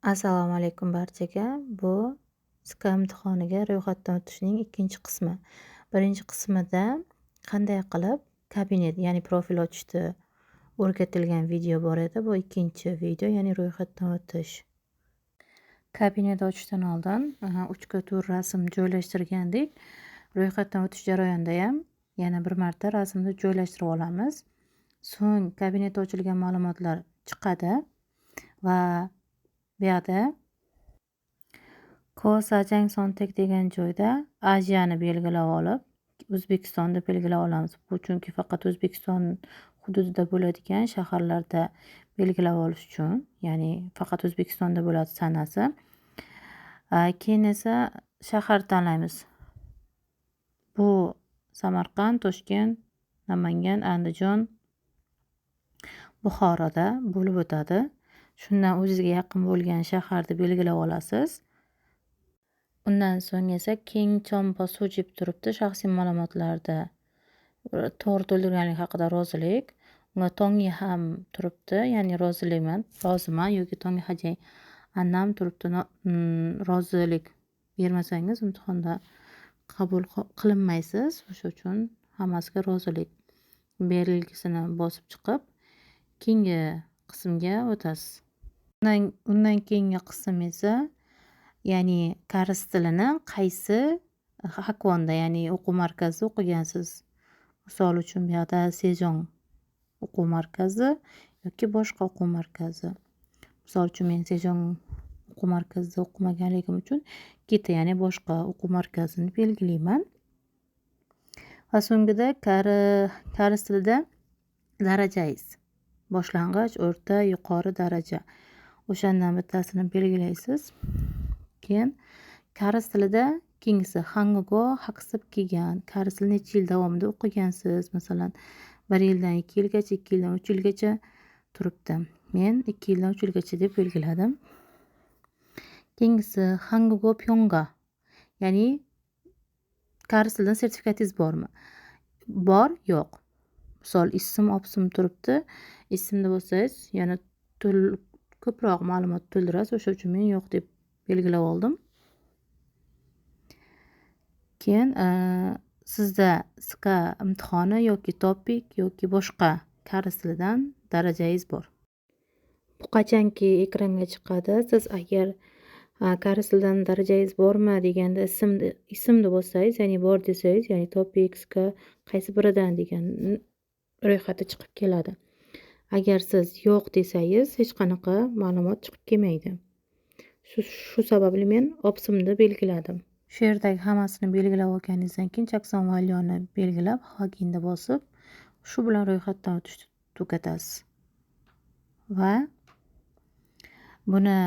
Assalomu alaykum barchaga. Bu SK imtihoniga ro'yxatdan o'tishning ikkinchi qismi. Birinchi qismida qanday qilib kabinet, ya'ni profil ochishni o'rgatilgan video bor edi. Bu ikkinchi video, ya'ni ro'yxatdan o'tish. Kabinet ochishdan oldin 3 tur rasm joylashtirgandik. Ro'yxatdan o'tish jarayonida ham yana bir marta rasmni joylashtirib olamiz. So'ng kabinet ochilgan ma'lumotlar chiqadi va bu yoqda Sajang Sontek degan joyda Aziyani belgilab olib, O'zbekistonni belgilab olamiz. Bu chunki faqat O'zbekiston hududida bo'ladigan shaharlarda belgilab olish uchun, ya'ni faqat O'zbekistonda bo'ladi sanasi. Keyin esa shahar tanlaymiz. Bu Samarqand, Toshkent, Namangan, Andijon, Buxoroda bo'lib o'tadi. Shundan o'zingizga yaqin bo'lgan shaharni belgilab olasiz. Undan so'ng esa keng chom bosuv jib turibdi. Shaxsiy ma'lumotlarda to'g'ri to'ldirganlik haqida rozilik. Unga tongi ham turibdi, ya'ni roziman yoki tongi hajay annam turibdi. Rozilik bermasangiz imtihonda qabul qilinmaysiz. O'sha uchun hammasiga rozilik belgisini bosib chiqib, keyingi qismga o'tasiz. Undan keyingi qism esa, ya'ni koreys tilini qaysi hakvonda, ya'ni o'quv markazida o'qigansiz. Misol uchun bu yoqda Sejong o'quv markazi yoki boshqa o'quv markazi. Misol uchun men Sejong o'quv markazida o'qimaganligim uchun Gita, ya'ni boshqa o'quv markazini belgilayman. Va so'ngida koreys tilida darajangiz. Boshlang'ich, o'rta, yuqori daraja. O'shandan bittasini belgilaysiz. Keyin koreys tilida keyingisi Hangugo haqsib kelgan. Koreys tilini necha yil davomida o'qigansiz? Masalan, 1 yildan 2 yilgacha, 2 yildan 3 yilgacha turibdi. Men 2 yildan 3 yilgacha deb belgiladim. Keyingisi Hangugo Pyonga. Ya'ni koreys tilidan sertifikatingiz bormi? Bor, yo'q. Misol ism, opsim turibdi. Ismda bo'lsangiz, yana ko'proq ma'lumot to'ldirasiz. O'sha uchun men yo'q deb belgilab oldim. Keyin sizda SK imtihoni yoki topik yoki boshqa koreys tilidan darajangiz bor. Bu qachonki ekranga chiqadi, siz agar koreys tilidan darajangiz bormi deganda ismda bo'lsangiz, ya'ni bor desangiz, ya'ni topik, SK qaysi biridan degan ro'yxati chiqib keladi. Agar siz yo'q desangiz, hech qanaqa ma'lumot chiqib kelmaydi. Shu sababli men opsimni belgiladim. Shu yerdagi hammasini belgilab olganingizdan keyin Jackson Valyoni belgilab, Loginda bosib, shu bilan ro'yxatdan o'tishni tugatasiz. Va buni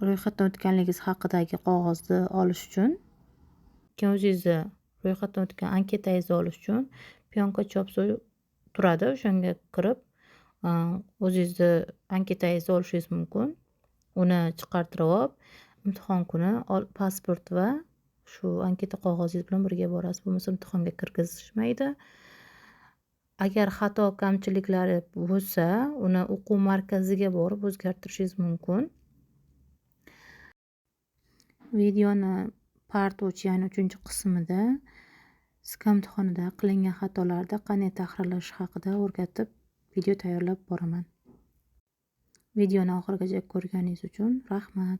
ro'yxatdan o'tganligingiz haqidagi qog'ozni olish uchun, o'zingizni ro'yxatdan o'tgan anketangizni olish uchun piyonka chopsa turadi. O'shanga kirib, o'zingizni anketangizni olishingiz mumkin. Uni chiqartirib olib, imtihon kuni pasport va shu anketa qog'ozingiz bilan birga borasiz. Bo'lmasa imtihonga kirgizishmaydi. Agar xato kamchiliklari bo'lsa, uni o'quv markaziga borib o'zgartirishingiz mumkin. Videoni part 3, ya'ni 3-qismida SK imtihonida qilingan xatolarni qanday tahrirlash haqida o'rgatib video tayyorlab boraman. Videoni oxirigacha ko'rganingiz uchun rahmat.